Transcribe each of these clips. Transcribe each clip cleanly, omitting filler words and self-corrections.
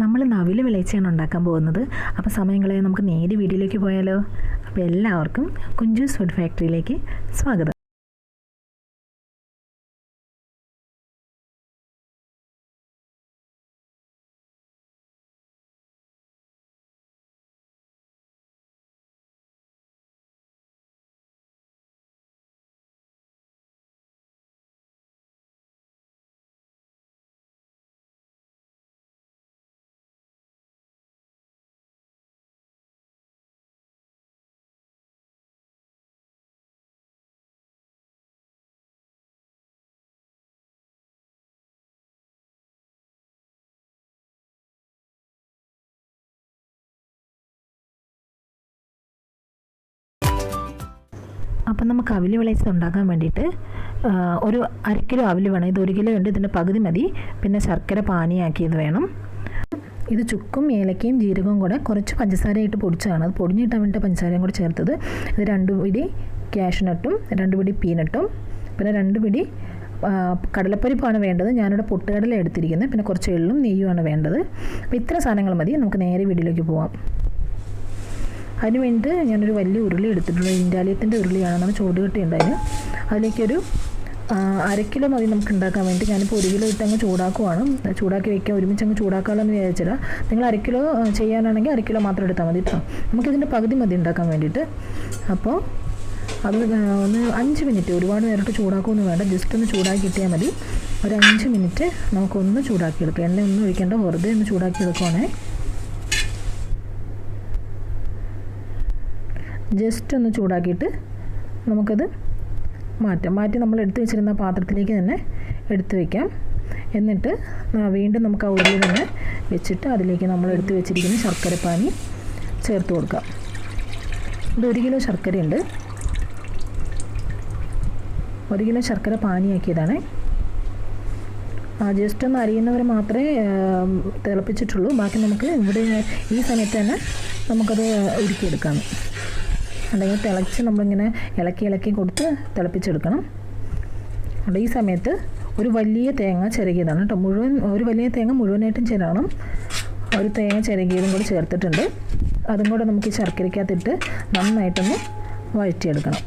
നമ്മൾ നവിൽ വിളയിച്ചാണ് ഉണ്ടാക്കാൻ പോകുന്നത്. അപ്പോൾ സമയം കളയാൻ നമുക്ക് നേരെ വീഡിയോയിലേക്ക് പോയാലോ? അപ്പോൾ എല്ലാവർക്കും കുഞ്ചൂസ് ഫുഡ് ഫാക്ടറിയിലേക്ക് സ്വാഗതം. അപ്പം നമുക്ക് അവിൽ വിളയിച്ചത് ഉണ്ടാക്കാൻ വേണ്ടിയിട്ട് ഒരു 1/2 കിലോ അവിൽ വേണം. ഇത് 1 കിലോ ഉണ്ട്, ഇതിൻ്റെ പകുതി മതി. പിന്നെ ശർക്കര പാനിയാക്കിയത് വേണം. ഇത് ചുക്കും ഏലക്കയും ജീരകവും കൂടെ കുറച്ച് പഞ്ചസാരയായിട്ട് പൊടിച്ചതാണ്. അത് പൊടിഞ്ഞിട്ടാൻ വേണ്ടി പഞ്ചസാരയും കൂടെ ചേർത്തത്. ഇത് 2 പിടി കാഷ്നട്ടും 2 പിടി പീനട്ടും പിന്നെ 2 പിടി കടലപ്പരിപ്പാണ് വേണ്ടത്. ഞാനിവിടെ പൊട്ടുകടല എടുത്തിരിക്കുന്നത്. പിന്നെ കുറച്ച് എള്ളും നെയ്യുമാണ് വേണ്ടത്. അപ്പോൾ ഇത്ര സാധനങ്ങൾ മതി. നമുക്ക് നേരെ വീഡിയോയിലേക്ക് പോവാം. അതിന് വേണ്ടിയിട്ട് ഞാനൊരു വലിയ ഉരുളി എടുത്തിട്ടുള്ളൂ. ഇൻഡാലിയത്തിൻ്റെ ഉരുളിയാണ്. നമ്മൾ ചൂടുകട്ടി ഉണ്ടായിരുന്നു. അതിലേക്കൊരു 1/2 കിലോ മതി നമുക്ക് ഉണ്ടാക്കാൻ വേണ്ടി. ഞാനിപ്പോൾ 1 കിലോ ഇട്ട് അങ്ങ് ചൂടാക്കുവാണ്. ചൂടാക്കി വയ്ക്കാം, ഒരുമിച്ച് അങ്ങ് ചൂടാക്കാമല്ലോ എന്ന് വിചാരിച്ചില്ല. നിങ്ങൾ 1/2 കിലോ ചെയ്യാനാണെങ്കിൽ 1/2 കിലോ മാത്രം എടുത്താൽ മതി കേട്ടോ. നമുക്കിതിൻ്റെ പകുതി മതി ഉണ്ടാക്കാൻ വേണ്ടിയിട്ട്. അപ്പോൾ അത് ഒന്ന് 5 മിനിറ്റ്, ഒരുപാട് നേരിട്ട് ചൂടാക്കുമൊന്നും വേണ്ട, ജസ്റ്റ് ഒന്ന് ചൂടാക്കി കിട്ടിയാൽ മതി. ഒരു 5 മിനിറ്റ് നമുക്കൊന്ന് ചൂടാക്കിയെടുക്കാം. എണ്ണ ഒന്നും ഒഴിക്കേണ്ട, വെറുതെ ഒന്ന് ചൂടാക്കിയെടുക്കുവാണേ. ജസ്റ്റ് ഒന്ന് ചൂടാക്കിയിട്ട് നമുക്കത് മാറ്റി നമ്മൾ എടുത്തു വെച്ചിരുന്ന പാത്രത്തിലേക്ക് തന്നെ എടുത്തു വയ്ക്കാം. എന്നിട്ട് വീണ്ടും നമുക്ക് ആ ഉരുളി തന്നെ വെച്ചിട്ട് അതിലേക്ക് നമ്മൾ എടുത്തു വെച്ചിരിക്കുന്ന ശർക്കരപ്പാനി ചേർത്ത് കൊടുക്കാം. ഇത് 1 കിലോ ശർക്കരയുണ്ട്. 1 കിലോ ശർക്കര പാനിയാക്കിയതാണ്. ജസ്റ്റ് ഒന്ന് അരിയുന്നവരെ മാത്രമേ തിളപ്പിച്ചിട്ടുള്ളൂ. ബാക്കി നമുക്ക് ഇവിടെ ഈ സമയത്ത് തന്നെ നമുക്കത് ഉരുക്കിയെടുക്കാം. അല്ലെങ്കിൽ തിളച്ച് നമ്മളിങ്ങനെ ഇളക്കി കൊടുത്ത് തിളപ്പിച്ചെടുക്കണം. അപ്പോൾ ഈ സമയത്ത് ഒരു വലിയ തേങ്ങ ചിരകിയതാണ് കേട്ടോ. ഒരു വലിയ തേങ്ങ മുഴുവനായിട്ടും ചിരകണം. ഒരു തേങ്ങ ചിരകിയതും കൂടി ചേർത്തിട്ടുണ്ട്. അതും കൂടെ നമുക്ക് ഈ ശർക്കരയ്ക്കകത്തിട്ട് നന്നായിട്ടൊന്ന് വഴറ്റിയെടുക്കണം.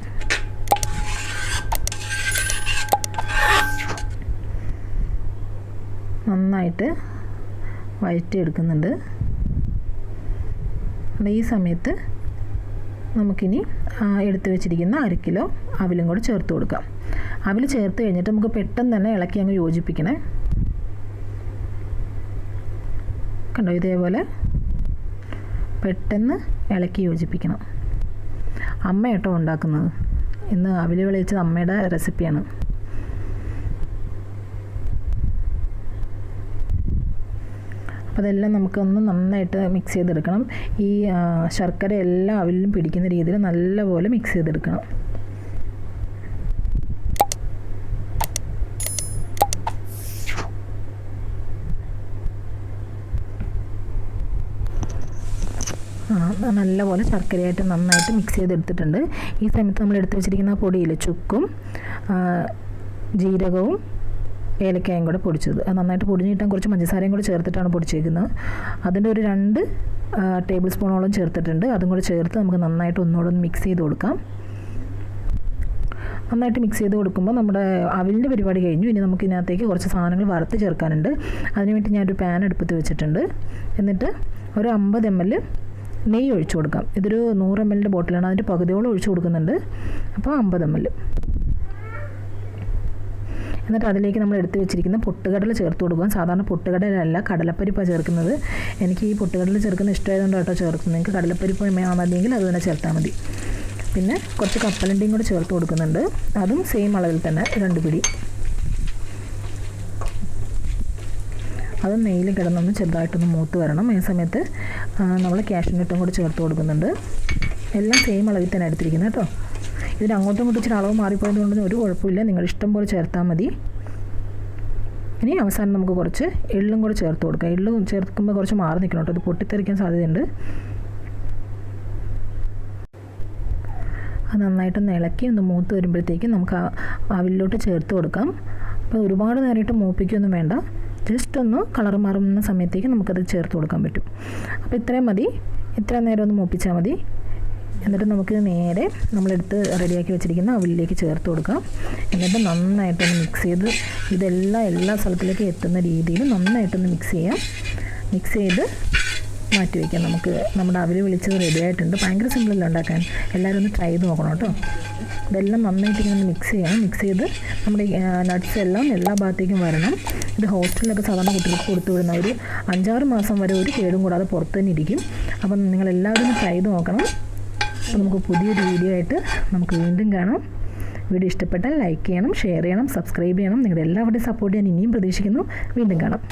നന്നായിട്ട് വഴറ്റിയെടുക്കുന്നുണ്ട്. ഈ സമയത്ത് നമുക്കിനി എടുത്തു വെച്ചിരിക്കുന്ന 1/2 കിലോ അവിലും കൂടെ ചേർത്ത് കൊടുക്കാം. അവിൽ ചേർത്ത് കഴിഞ്ഞിട്ട് നമുക്ക് പെട്ടെന്ന് തന്നെ ഇളക്കി അങ്ങ് യോജിപ്പിക്കണേ. കണ്ടോ, ഇതേപോലെ പെട്ടെന്ന് ഇളക്കി യോജിപ്പിക്കണം. അമ്മ കേട്ടോ ഉണ്ടാക്കുന്നത്. ഇന്ന് അവിൽ വിളയിച്ചത് അമ്മയുടെ റെസിപ്പിയാണ്. അപ്പോൾ അതെല്ലാം നമുക്കൊന്ന് നന്നായിട്ട് മിക്സ് ചെയ്തെടുക്കണം. ഈ ശർക്കര എല്ലാം അവിലും പിടിക്കുന്ന രീതിയിൽ നല്ലപോലെ മിക്സ് ചെയ്തെടുക്കണം. നല്ലപോലെ ശർക്കരയായിട്ട് നന്നായിട്ട് മിക്സ് ചെയ്തെടുത്തിട്ടുണ്ട്. ഈ സമയത്ത് നമ്മൾ എടുത്ത് വെച്ചിരിക്കുന്ന പൊടിയിൽ ചുക്കും ജീരകവും ഏലക്കായും കൂടെ പൊടിച്ചത്, അത് നന്നായിട്ട് പൊടിഞ്ഞിട്ടാൻ കുറച്ച് പഞ്ചസാരയും കൂടെ ചേർത്തിട്ടാണ് പൊടിച്ചേക്കുന്നത്. അതിൻ്റെ ഒരു 2 ടേബിൾ സ്പൂണോളം ചേർത്തിട്ടുണ്ട്. അതും കൂടെ ചേർത്ത് നമുക്ക് നന്നായിട്ട് ഒന്നുകൂടെ ഒന്ന് മിക്സ് ചെയ്ത് കൊടുക്കാം. നന്നായിട്ട് മിക്സ് ചെയ്ത് കൊടുക്കുമ്പോൾ നമ്മുടെ അവിലിൻ്റെ പരിപാടി കഴിഞ്ഞു. ഇനി നമുക്ക് ഇതിനകത്തേക്ക് കുറച്ച് സാധനങ്ങൾ വറുത്ത് ചേർക്കാനുണ്ട്. അതിനുവേണ്ടി ഞാനൊരു പാൻ അടുപ്പത്ത് വെച്ചിട്ടുണ്ട്. എന്നിട്ട് ഒരു 50 ml നെയ്യ് ഒഴിച്ചു കൊടുക്കാം. ഇതൊരു 100 ml ബോട്ടിലാണ്. അതിൻ്റെ പകുതിയോളം ഒഴിച്ചു കൊടുക്കുന്നുണ്ട്. അപ്പോൾ 50 ml. എന്നിട്ട് അതിലേക്ക് നമ്മൾ എടുത്ത് വെച്ചിരിക്കുന്ന പൊട്ടുകടല ചേർത്ത് കൊടുക്കുക. സാധാരണ പൊട്ടുകടലല്ല, കടലപ്പരിപ്പാണ് ചേർക്കുന്നത്. എനിക്ക് ഈ പൊട്ടുകടല ചേർക്കുന്ന ഇഷ്ടമായതുകൊണ്ട് കേട്ടോ ചേർക്കുന്നത്. നിങ്ങൾക്ക് കടലപ്പരിപ്പ് മതിയെങ്കിൽ അത് തന്നെ ചേർത്താൽ മതി. പിന്നെ കുറച്ച് കപ്പലണ്ടിയും കൂടെ ചേർത്ത് കൊടുക്കുന്നുണ്ട്. അതും സെയിം അളവിൽ തന്നെ 2 പിടി. അത് നെയ്യിൽ കിടന്നൊന്ന് ചെറുതായിട്ടൊന്ന് മൂത്ത് വരണം. ഈ സമയത്ത് നമ്മൾ കാഷ്നട്ടും കൂടെ ചേർത്ത് കൊടുക്കുന്നുണ്ട്. എല്ലാം സെയിം അളവിൽ തന്നെ എടുത്തിരിക്കുന്നത് കേട്ടോ. ഇതിന് അങ്ങോട്ടും ഇങ്ങോട്ടും ഇച്ചിരി അളവ് മാറിപ്പോയത് കൊണ്ടൊന്നും ഒരു കുഴപ്പമില്ല. നിങ്ങൾ ഇഷ്ടം പോലെ ചേർത്താൽ മതി. ഇനി അവസാനം നമുക്ക് കുറച്ച് എള്ളും കൂടെ ചേർത്ത് കൊടുക്കാം. എള്ള് ചേർക്കുമ്പോൾ കുറച്ച് മാറി നിൽക്കണം കേട്ടോ, അത് പൊട്ടിത്തെറിക്കാൻ സാധ്യതയുണ്ട്. അത് നന്നായിട്ടൊന്ന് ഇളക്കി ഒന്ന് മൂത്ത് വരുമ്പോഴത്തേക്കും നമുക്ക് അവിലോട്ട് ചേർത്ത് കൊടുക്കാം. അപ്പോൾ ഒരുപാട് നേരിട്ട് മൂപ്പിക്കൊന്നും വേണ്ട, ജസ്റ്റ് ഒന്ന് കളർ മാറുന്ന സമയത്തേക്ക് നമുക്കത് ചേർത്ത് കൊടുക്കാൻ പറ്റും. അപ്പോൾ ഇത്രയും മതി. ഇത്ര നേരം ഒന്ന് മൂപ്പിച്ചാൽ മതി. എന്നിട്ട് നമുക്ക് നേരെ നമ്മളെടുത്ത് റെഡിയാക്കി വെച്ചിരിക്കുന്ന അവിലേക്ക് ചേർത്ത് കൊടുക്കാം. എന്നിട്ട് നന്നായിട്ടൊന്ന് മിക്സ് ചെയ്ത് ഇതെല്ലാം എല്ലാ സ്ഥലത്തിലേക്ക് എത്തുന്ന രീതിയിൽ നന്നായിട്ടൊന്ന് മിക്സ് ചെയ്യാം. മിക്സ് ചെയ്ത് മാറ്റി വയ്ക്കാം. നമുക്ക് നമ്മുടെ അവിൽ വിളിച്ചത് റെഡി ആയിട്ടുണ്ട്. ഭയങ്കര സിമ്പിളല്ല ഉണ്ടാക്കാൻ. എല്ലാവരും ഒന്ന് ട്രൈ ചെയ്ത് നോക്കണം കേട്ടോ. ഇതെല്ലാം നന്നായിട്ട് ഇങ്ങനെ മിക്സ് ചെയ്യണം. മിക്സ് ചെയ്ത് നമ്മുടെ നട്ട്സ് എല്ലാം എല്ലാ ഭാഗത്തേക്കും വരണം. ഇത് ഹോസ്റ്റലിലൊക്കെ സാധാരണ കുട്ടികൾക്ക് കൊടുത്തു വിടുന്ന ഒരു 5-6 മാസം വരെ ഒരു കേടും കൂടാതെ പുറത്ത് തന്നെ ഇരിക്കും. അപ്പം നിങ്ങളെല്ലാവരും ട്രൈ ചെയ്ത് നോക്കണം. അപ്പോൾ നമുക്ക് പുതിയൊരു വീഡിയോ ആയിട്ട് നമുക്ക് വീണ്ടും കാണാം. വീഡിയോ ഇഷ്ടപ്പെട്ടാൽ ലൈക്ക് ചെയ്യണം, ഷെയർ ചെയ്യണം, സബ്സ്ക്രൈബ് ചെയ്യണം. നിങ്ങളുടെ എല്ലാവരുടെയും സപ്പോർട്ട് ഞാൻ ഇനിയും പ്രതീക്ഷിക്കുന്നു. വീണ്ടും കാണാം.